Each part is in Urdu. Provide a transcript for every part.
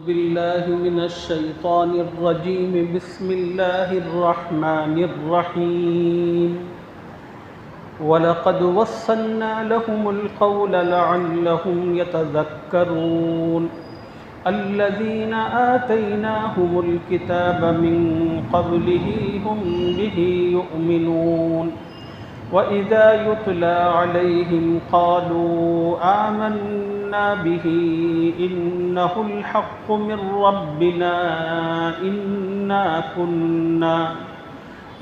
بالله من الشيطان الرجيم. بسم الله الرحمن الرحيم. ولقد وصلنا لهم القول لعلهم يتذكرون. الذين آتيناهم الكتاب من قبله هم به يؤمنون. وإذا يتلى عليهم قالوا آمنا به إنه الحق من ربنا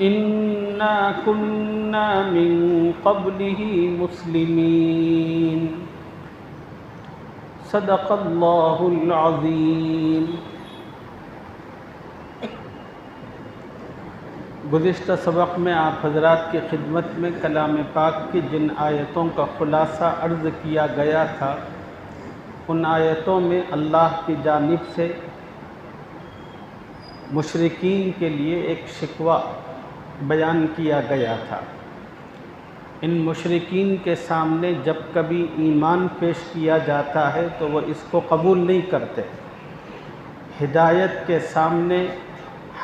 إنا كنا من قبله مسلمين. صدق اللہ العظیم. گزشتہ سبق میں آپ حضرات کی خدمت میں کلام پاک کی جن آیتوں کا خلاصہ عرض کیا گیا تھا، ان آیتوں میں اللہ کی جانب سے مشرکین کے لیے ایک شکوہ بیان کیا گیا تھا. ان مشرکین کے سامنے جب کبھی ایمان پیش کیا جاتا ہے تو وہ اس کو قبول نہیں کرتے. ہدایت کے سامنے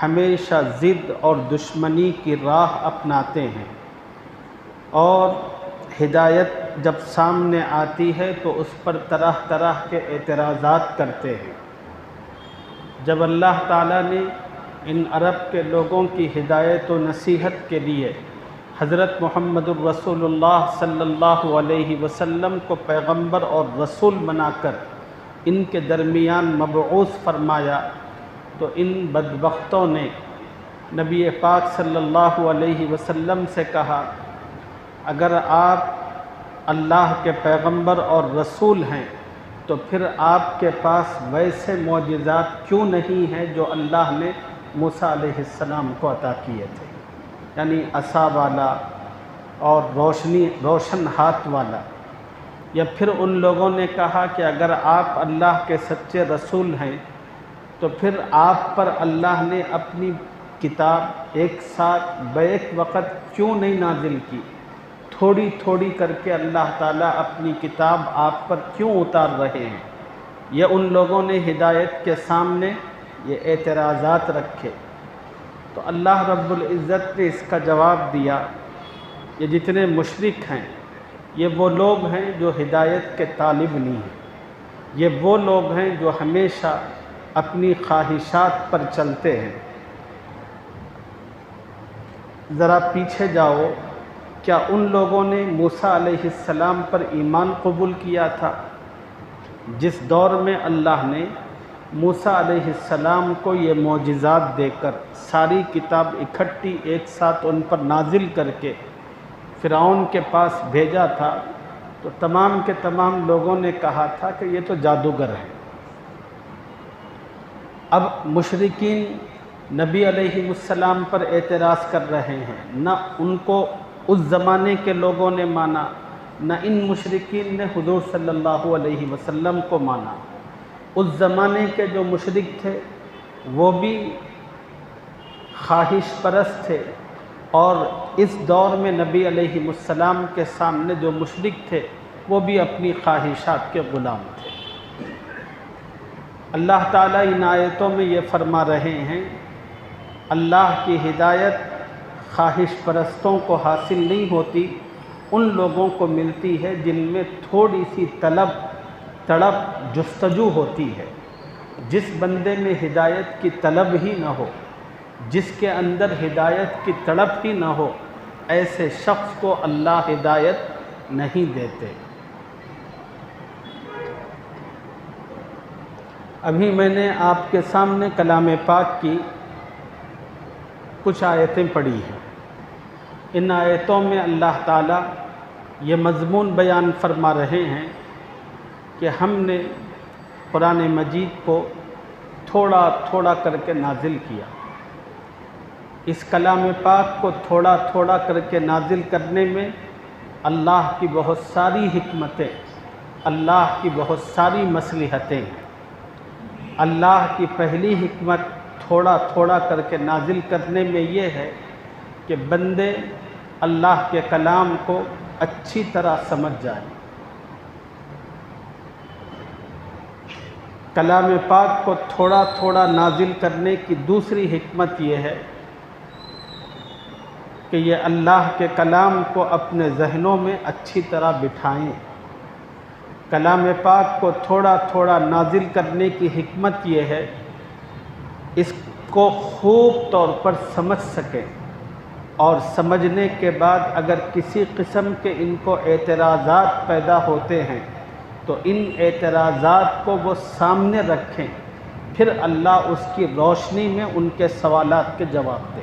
ہمیشہ ضد اور دشمنی کی راہ اپناتے ہیں، اور ہدایت جب سامنے آتی ہے تو اس پر طرح طرح کے اعتراضات کرتے ہیں. جب اللہ تعالیٰ نے ان عرب کے لوگوں کی ہدایت و نصیحت کے لیے حضرت محمد الرسول اللہ صلی اللہ علیہ وسلم کو پیغمبر اور رسول بنا کر ان کے درمیان مبعوث فرمایا، تو ان بدبختوں نے نبی پاک صلی اللہ علیہ وسلم سے کہا، اگر آپ اللہ کے پیغمبر اور رسول ہیں تو پھر آپ کے پاس ویسے معجزات کیوں نہیں ہیں جو اللہ نے موسیٰ علیہ السلام کو عطا کیے تھے، یعنی عصا والا اور روشن ہاتھ والا. یا پھر ان لوگوں نے کہا کہ اگر آپ اللہ کے سچے رسول ہیں تو پھر آپ پر اللہ نے اپنی کتاب ایک ساتھ بیک وقت کیوں نہیں نازل کی، تھوڑی تھوڑی کر کے اللہ تعالیٰ اپنی کتاب آپ پر کیوں اتار رہے ہیں. یہ ان لوگوں نے ہدایت کے سامنے یہ اعتراضات رکھے. تو اللہ رب العزت نے اس کا جواب دیا، یہ جتنے مشرک ہیں یہ وہ لوگ ہیں جو ہدایت کے طالب نہیں ہیں. یہ وہ لوگ ہیں جو ہمیشہ اپنی خواہشات پر چلتے ہیں. ذرا پیچھے جاؤ، کیا ان لوگوں نے موسیٰ علیہ السلام پر ایمان قبول کیا تھا؟ جس دور میں اللہ نے موسیٰ علیہ السلام کو یہ معجزات دے کر ساری کتاب اکٹھی ایک ساتھ ان پر نازل کر کے فرعون کے پاس بھیجا تھا، تو تمام کے تمام لوگوں نے کہا تھا کہ یہ تو جادوگر ہے. اب مشرکین نبی علیہ السلام پر اعتراض کر رہے ہیں. نہ ان کو اس زمانے کے لوگوں نے مانا، نہ ان مشرکین نے حضور صلی اللہ علیہ وسلم کو مانا. اس زمانے کے جو مشرک تھے وہ بھی خواہش پرست تھے، اور اس دور میں نبی علیہ السلام کے سامنے جو مشرک تھے وہ بھی اپنی خواہشات کے غلام تھے. اللہ تعالیٰ ان آیتوں میں یہ فرما رہے ہیں، اللہ کی ہدایت خواہش پرستوں کو حاصل نہیں ہوتی، ان لوگوں کو ملتی ہے جن میں تھوڑی سی طلب تڑپ جستجو ہوتی ہے. جس بندے میں ہدایت کی طلب ہی نہ ہو، جس کے اندر ہدایت کی تڑپ ہی نہ ہو، ایسے شخص کو اللہ ہدایت نہیں دیتے. ابھی میں نے آپ کے سامنے کلام پاک کی کچھ آیتیں پڑھی ہیں. ان آیتوں میں اللہ تعالیٰ یہ مضمون بیان فرما رہے ہیں کہ ہم نے قرآن مجید کو تھوڑا تھوڑا کر کے نازل کیا. اس کلام پاک کو تھوڑا تھوڑا کر کے نازل کرنے میں اللہ کی بہت ساری حکمتیں، اللہ کی بہت ساری مصلحتیں ہیں. اللہ کی پہلی حکمت تھوڑا تھوڑا کر کے نازل کرنے میں یہ ہے کہ بندے اللہ کے کلام کو اچھی طرح سمجھ جائیں. کلام پاک کو تھوڑا تھوڑا نازل کرنے کی دوسری حکمت یہ ہے کہ یہ اللہ کے کلام کو اپنے ذہنوں میں اچھی طرح بٹھائیں۔ کلام پاک کو تھوڑا تھوڑا نازل کرنے کی حکمت یہ ہے اس کو خوب طور پر سمجھ سکیں، اور سمجھنے کے بعد اگر کسی قسم کے ان کو اعتراضات پیدا ہوتے ہیں تو ان اعتراضات کو وہ سامنے رکھیں، پھر اللہ اس کی روشنی میں ان کے سوالات کے جواب دے۔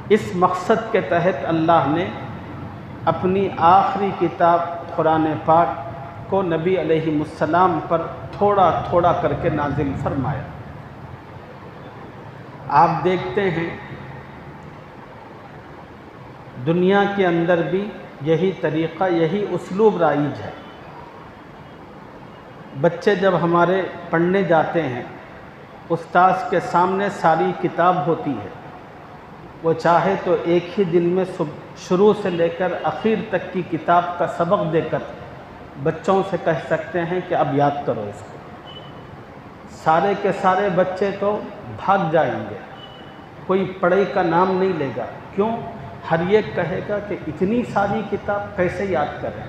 اس مقصد کے تحت اللہ نے اپنی آخری کتاب قرآن پاک کو نبی علیہ السلام پر تھوڑا تھوڑا کر کے نازل فرمایا۔ آپ دیکھتے ہیں دنیا کے اندر بھی یہی طریقہ، یہی اسلوب رائج ہے۔ بچے جب ہمارے پڑھنے جاتے ہیں، استاذ کے سامنے ساری کتاب ہوتی ہے، وہ چاہے تو ایک ہی دن میں شروع سے لے کر آخر تک کی کتاب کا سبق دے کر بچوں سے کہہ سکتے ہیں کہ اب یاد کرو اس کو۔ سارے کے سارے بچے تو بھاگ جائیں گے، کوئی پڑھائی کا نام نہیں لے گا۔ کیوں؟ ہر ایک کہے گا کہ اتنی ساری کتاب کیسے یاد کریں،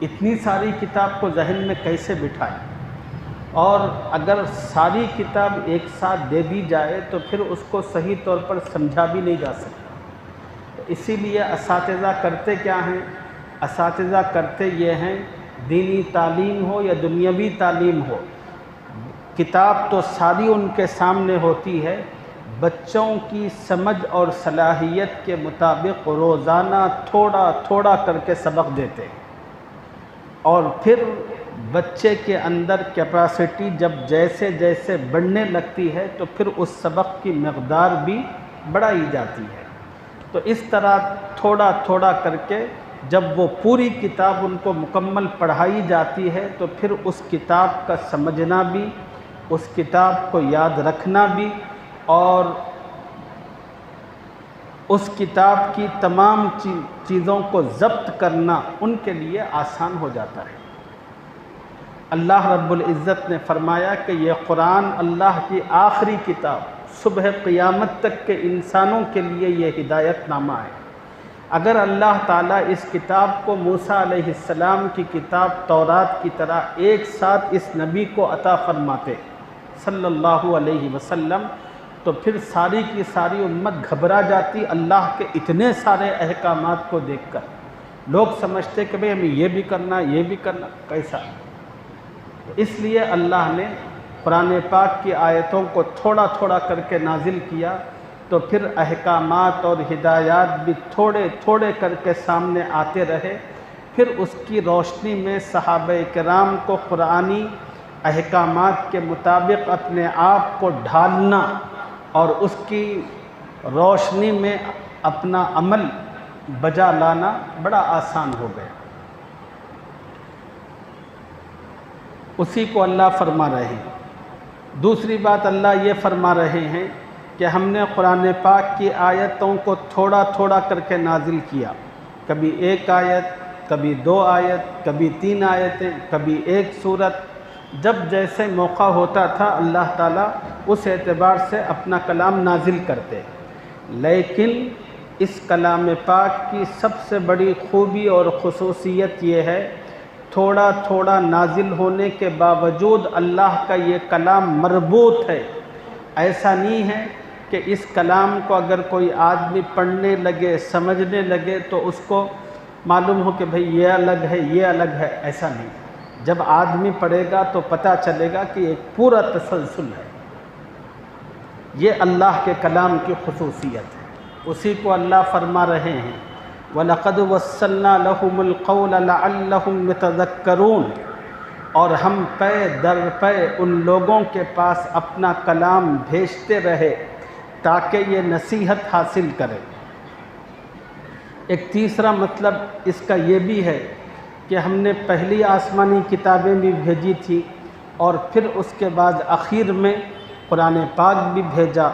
اتنی ساری کتاب کو ذہن میں کیسے بٹھائیں، اور اگر ساری کتاب ایک ساتھ دے دی جائے تو پھر اس کو صحیح طور پر سمجھا بھی نہیں جا سکتا۔ اسی لیے اساتذہ کرتے کیا ہیں؟ اساتذہ کرتے یہ ہیں، دینی تعلیم ہو یا دنیاوی تعلیم ہو، کتاب تو ساری ان کے سامنے ہوتی ہے، بچوں کی سمجھ اور صلاحیت کے مطابق روزانہ تھوڑا تھوڑا کر کے سبق دیتے ہیں، اور پھر بچے کے اندر کیپیسٹی جب جیسے جیسے بڑھنے لگتی ہے تو پھر اس سبق کی مقدار بھی بڑھائی جاتی ہے۔ تو اس طرح تھوڑا تھوڑا کر کے جب وہ پوری کتاب ان کو مکمل پڑھائی جاتی ہے تو پھر اس کتاب کا سمجھنا بھی، اس کتاب کو یاد رکھنا بھی، اور اس کتاب کی تمام چیزوں کو ضبط کرنا ان کے لیے آسان ہو جاتا ہے۔ اللہ رب العزت نے فرمایا کہ یہ قرآن اللہ کی آخری کتاب، صبح قیامت تک کے انسانوں کے لیے یہ ہدایت نامہ ہے۔ اگر اللہ تعالیٰ اس کتاب کو موسیٰ علیہ السلام کی کتاب تورات کی طرح ایک ساتھ اس نبی کو عطا فرماتے صلی اللہ علیہ وسلم، تو پھر ساری کی ساری امت گھبرا جاتی اللہ کے اتنے سارے احکامات کو دیکھ کر۔ لوگ سمجھتے کہ بھئی ہمیں یہ بھی کرنا، یہ بھی کرنا، کیسا؟ اس لیے اللہ نے قرآن پاک کی آیتوں کو تھوڑا تھوڑا کر کے نازل کیا، تو پھر احکامات اور ہدایات بھی تھوڑے تھوڑے کر کے سامنے آتے رہے۔ پھر اس کی روشنی میں صحابہ کرام کو قرآنی احکامات کے مطابق اپنے آپ کو ڈھالنا اور اس کی روشنی میں اپنا عمل بجا لانا بڑا آسان ہو گیا۔ اسی کو اللہ فرما رہے ہیں۔ دوسری بات اللہ یہ فرما رہے ہیں کہ ہم نے قرآن پاک کی آیتوں کو تھوڑا تھوڑا کر کے نازل کیا، کبھی ایک آیت، کبھی دو آیت، کبھی 3 آیتیں، کبھی ایک سورت، جب جیسے موقع ہوتا تھا اللہ تعالیٰ اس اعتبار سے اپنا کلام نازل کرتے۔ لیکن اس کلام پاک کی سب سے بڑی خوبی اور خصوصیت یہ ہے، تھوڑا تھوڑا نازل ہونے کے باوجود اللہ کا یہ کلام مربوط ہے۔ ایسا نہیں ہے کہ اس کلام کو اگر کوئی آدمی پڑھنے لگے، سمجھنے لگے تو اس کو معلوم ہو کہ بھئی یہ الگ ہے، یہ الگ ہے، ایسا نہیں۔ جب آدمی پڑھے گا تو پتہ چلے گا کہ ایک پورا تسلسل ہے۔ یہ اللہ کے کلام کی خصوصیت ہے۔ اسی کو اللہ فرما رہے ہیں وَلَقَدْ وَصَّلْنَا لَهُمُ الْقَوْلَ لَعَلَّهُمْ يَتَذَكَّرُونَ، اور ہم پے در پے ان لوگوں کے پاس اپنا کلام بھیجتے رہے تاکہ یہ نصیحت حاصل کرے۔ ایک تیسرا مطلب اس کا یہ بھی ہے کہ ہم نے پہلی آسمانی کتابیں بھی بھیجی تھی، اور پھر اس کے بعد آخر میں قرآن پاک بھی بھیجا۔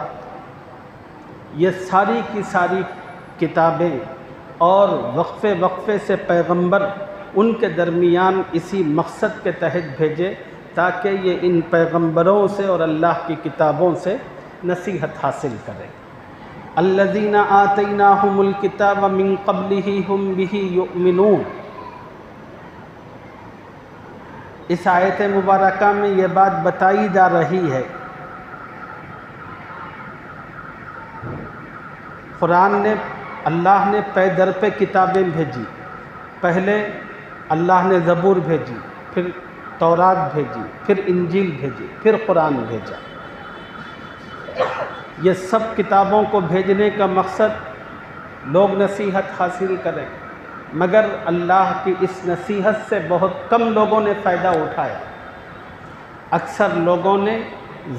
یہ ساری کی ساری کتابیں اور وقفے وقفے سے پیغمبر ان کے درمیان اسی مقصد کے تحت بھیجے تاکہ یہ ان پیغمبروں سے اور اللہ کی کتابوں سے نصیحت حاصل کریں۔ الذین آتیناہم الکتاب من قبلہ ہم بہ یؤمنون۔ اس آیت مبارکہ میں یہ بات بتائی جا رہی ہے، قرآن نے، اللہ نے پے در پہ کتابیں بھیجی۔ پہلے اللہ نے زبور بھیجی، پھر تورات بھیجی، پھر انجیل بھیجی، پھر قرآن بھیجا۔ یہ سب کتابوں کو بھیجنے کا مقصد لوگ نصیحت حاصل کریں، مگر اللہ کی اس نصیحت سے بہت کم لوگوں نے فائدہ اٹھایا۔ اکثر لوگوں نے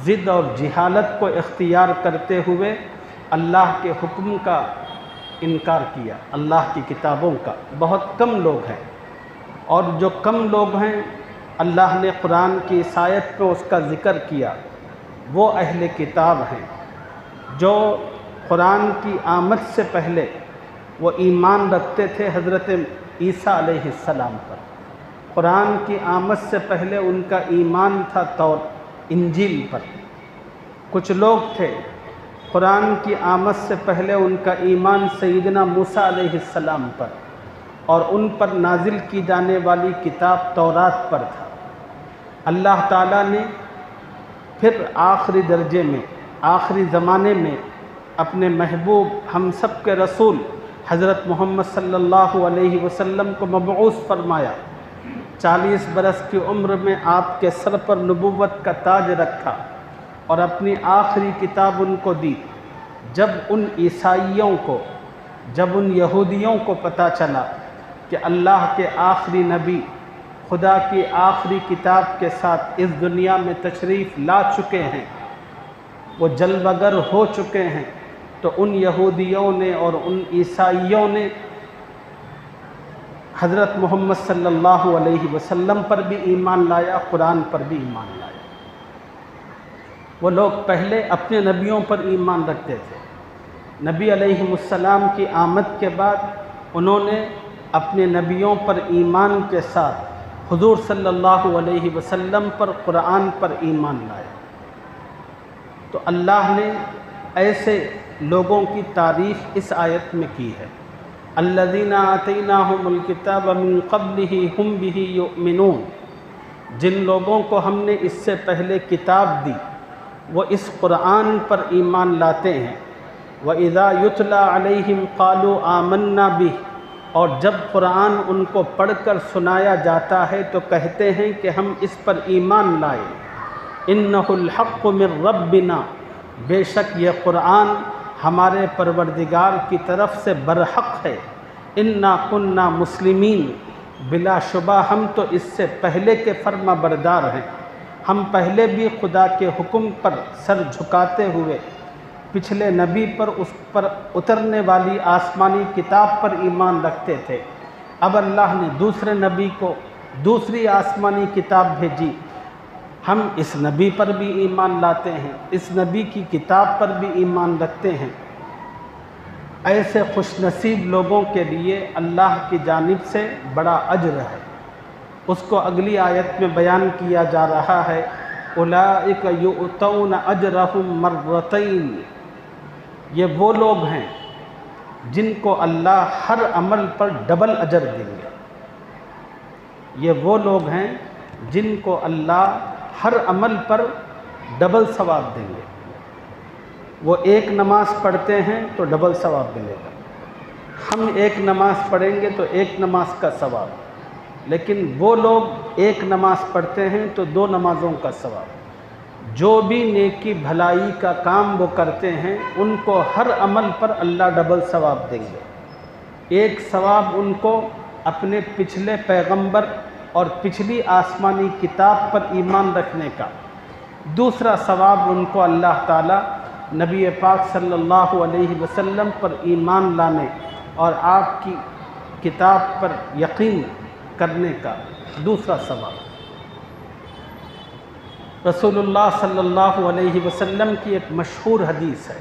ضد اور جہالت کو اختیار کرتے ہوئے اللہ کے حکم کا انکار کیا، اللہ کی کتابوں کا۔ بہت کم لوگ ہیں، اور جو کم لوگ ہیں اللہ نے قرآن کی اس آیت پہ اس کا ذکر کیا، وہ اہل کتاب ہیں جو قرآن کی آمد سے پہلے وہ ایمان رکھتے تھے حضرت عیسیٰ علیہ السلام پر۔ قرآن کی آمد سے پہلے ان کا ایمان تھا انجیل پر۔ کچھ لوگ تھے قرآن کی آمد سے پہلے ان کا ایمان سیدنا موسیٰ علیہ السلام پر اور ان پر نازل کی جانے والی کتاب تورات پر تھا۔ اللہ تعالیٰ نے پھر آخری درجے میں، آخری زمانے میں اپنے محبوب ہم سب کے رسول حضرت محمد صلی اللہ علیہ وسلم کو مبعوث فرمایا۔ 40 برس کی عمر میں آپ کے سر پر نبوت کا تاج رکھا اور اپنی آخری کتاب ان کو دی۔ جب ان عیسائیوں کو، جب ان یہودیوں کو پتہ چلا کہ اللہ کے آخری نبی خدا کی آخری کتاب کے ساتھ اس دنیا میں تشریف لا چکے ہیں، وہ جلوہ گر ہو چکے ہیں، تو ان یہودیوں نے اور ان عیسائیوں نے حضرت محمد صلی اللہ علیہ وسلم پر بھی ایمان لایا، قرآن پر بھی ایمان لایا۔ وہ لوگ پہلے اپنے نبیوں پر ایمان رکھتے تھے، نبی علیہ السلام کی آمد کے بعد انہوں نے اپنے نبیوں پر ایمان کے ساتھ حضور صلی اللہ علیہ وسلم پر، قرآن پر ایمان لایا۔ تو اللہ نے ایسے لوگوں کی تعریف اس آیت میں کی ہے، الذین آتیناہم الکتاب من قبلہ ہم بہ یؤمنون۔ جن لوگوں کو ہم نے اس سے پہلے کتاب دی وہ اس قرآن پر ایمان لاتے ہیں۔ وَإِذَا يُتْلَى عَلَيْهِمْ قَالُوا آمَنَّا بِهِ، اور جب قرآن ان کو پڑھ کر سنایا جاتا ہے تو کہتے ہیں کہ ہم اس پر ایمان لائے۔ إِنَّهُ الْحَقُّ مِن رَبِّنَا، بے شک یہ قرآن ہمارے پروردگار کی طرف سے برحق ہے۔ إِنَّا كُنَّا مُسْلِمِينَ، بلا شبہ ہم تو اس سے پہلے کے فرما بردار ہیں، ہم پہلے بھی خدا کے حکم پر سر جھکاتے ہوئے پچھلے نبی پر، اس پر اترنے والی آسمانی کتاب پر ایمان رکھتے تھے۔ اب اللہ نے دوسرے نبی کو دوسری آسمانی کتاب بھیجی، ہم اس نبی پر بھی ایمان لاتے ہیں، اس نبی کی کتاب پر بھی ایمان رکھتے ہیں۔ ایسے خوش نصیب لوگوں کے لیے اللہ کی جانب سے بڑا اجر ہے۔ اس کو اگلی آیت میں بیان کیا جا رہا ہے، اولئک یؤتون اجرہم مرتین۔ یہ وہ لوگ ہیں جن کو اللہ ہر عمل پر ڈبل اجر دیں گے۔ یہ وہ لوگ ہیں جن کو اللہ ہر عمل پر ڈبل ثواب دیں گے۔ وہ ایک نماز پڑھتے ہیں تو ڈبل ثواب ملے گا، ہم ایک نماز پڑھیں گے تو ایک نماز کا ثواب، لیکن وہ لوگ ایک نماز پڑھتے ہیں تو 2 نمازوں کا ثواب۔ جو بھی نیکی بھلائی کا کام وہ کرتے ہیں ان کو ہر عمل پر اللہ ڈبل ثواب دیں گے۔ ایک ثواب ان کو اپنے پچھلے پیغمبر اور پچھلی آسمانی کتاب پر ایمان رکھنے کا، دوسرا ثواب ان کو اللہ تعالیٰ نبی پاک صلی اللہ علیہ وسلم پر ایمان لانے اور آپ کی کتاب پر یقین کرنے کا دوسرا ثواب۔ رسول اللہ صلی اللہ علیہ وسلم کی ایک مشہور حدیث ہے،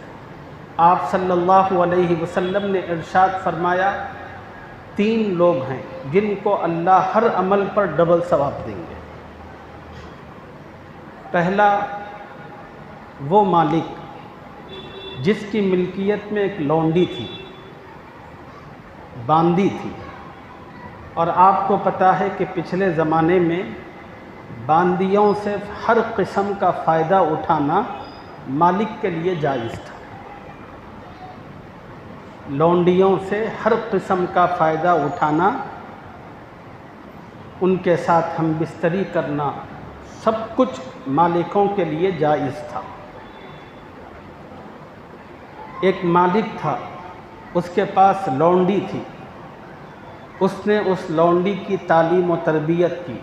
آپ صلی اللہ علیہ وسلم نے ارشاد فرمایا، 3 لوگ ہیں جن کو اللہ ہر عمل پر ڈبل ثواب دیں گے۔ پہلا وہ مالک جس کی ملکیت میں ایک لونڈی تھی، باندی تھی، اور آپ کو پتہ ہے کہ پچھلے زمانے میں باندیوں سے ہر قسم کا فائدہ اٹھانا مالک کے لیے جائز تھا۔ لونڈیوں سے ہر قسم کا فائدہ اٹھانا، ان کے ساتھ ہم بستری کرنا، سب کچھ مالکوں کے لیے جائز تھا۔ ایک مالک تھا، اس کے پاس لونڈی تھی، اس نے اس لونڈی کی تعلیم و تربیت کی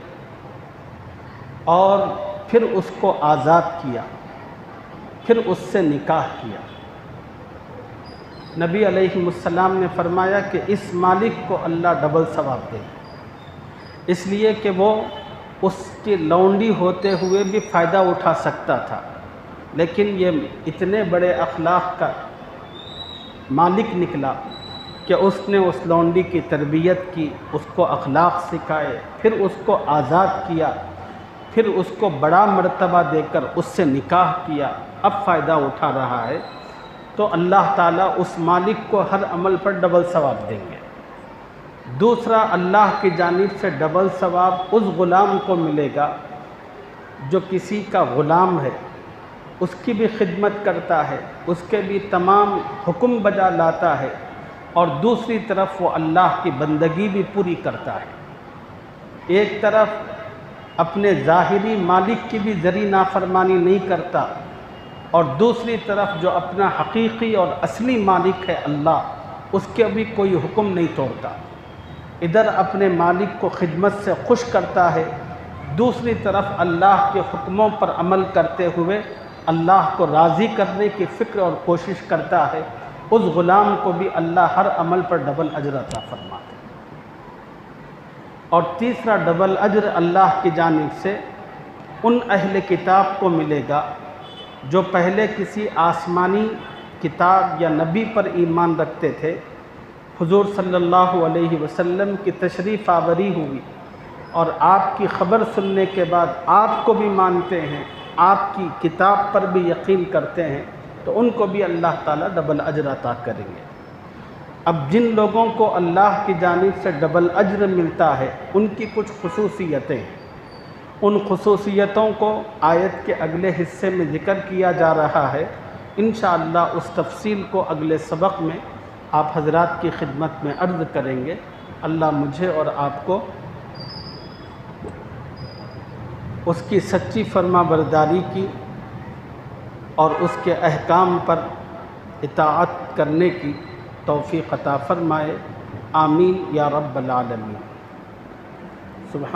اور پھر اس کو آزاد کیا، پھر اس سے نکاح کیا۔ نبی علیہ السلام نے فرمایا کہ اس مالک کو اللہ ڈبل ثواب دے، اس لیے کہ وہ اس کی لونڈی ہوتے ہوئے بھی فائدہ اٹھا سکتا تھا، لیکن یہ اتنے بڑے اخلاق کا مالک نکلا کہ اس نے اس لونڈی کی تربیت کی، اس کو اخلاق سکھائے، پھر اس کو آزاد کیا، پھر اس کو بڑا مرتبہ دے کر اس سے نکاح کیا، اب فائدہ اٹھا رہا ہے، تو اللہ تعالیٰ اس مالک کو ہر عمل پر ڈبل ثواب دیں گے۔ دوسرا، اللہ کی جانب سے ڈبل ثواب اس غلام کو ملے گا جو کسی کا غلام ہے، اس کی بھی خدمت کرتا ہے، اس کے بھی تمام حکم بجا لاتا ہے، اور دوسری طرف وہ اللہ کی بندگی بھی پوری کرتا ہے۔ ایک طرف اپنے ظاہری مالک کی بھی ذری نافرمانی نہیں کرتا، اور دوسری طرف جو اپنا حقیقی اور اصلی مالک ہے اللہ، اس کے بھی کوئی حکم نہیں توڑتا۔ ادھر اپنے مالک کو خدمت سے خوش کرتا ہے، دوسری طرف اللہ کے حکموں پر عمل کرتے ہوئے اللہ کو راضی کرنے کی فکر اور کوشش کرتا ہے، اس غلام کو بھی اللہ ہر عمل پر ڈبل اجر عطا فرماتے ہیں۔ اور تیسرا ڈبل اجر اللہ کی جانب سے ان اہل کتاب کو ملے گا جو پہلے کسی آسمانی کتاب یا نبی پر ایمان رکھتے تھے، حضور صلی اللہ علیہ وسلم کی تشریف آوری ہوئی اور آپ کی خبر سننے کے بعد آپ کو بھی مانتے ہیں، آپ کی کتاب پر بھی یقین کرتے ہیں، تو ان کو بھی اللہ تعالیٰ ڈبل اجر عطا کریں گے۔ اب جن لوگوں کو اللہ کی جانب سے ڈبل اجر ملتا ہے، ان کی کچھ خصوصیتیں ہیں، ان خصوصیتوں کو آیت کے اگلے حصے میں ذکر کیا جا رہا ہے۔ انشاءاللہ اس تفصیل کو اگلے سبق میں آپ حضرات کی خدمت میں عرض کریں گے۔ اللہ مجھے اور آپ کو اس کی سچی فرما برداری کی اور اس کے احکام پر اطاعت کرنے کی توفیق عطا فرمائے۔ آمین یا رب العالمین۔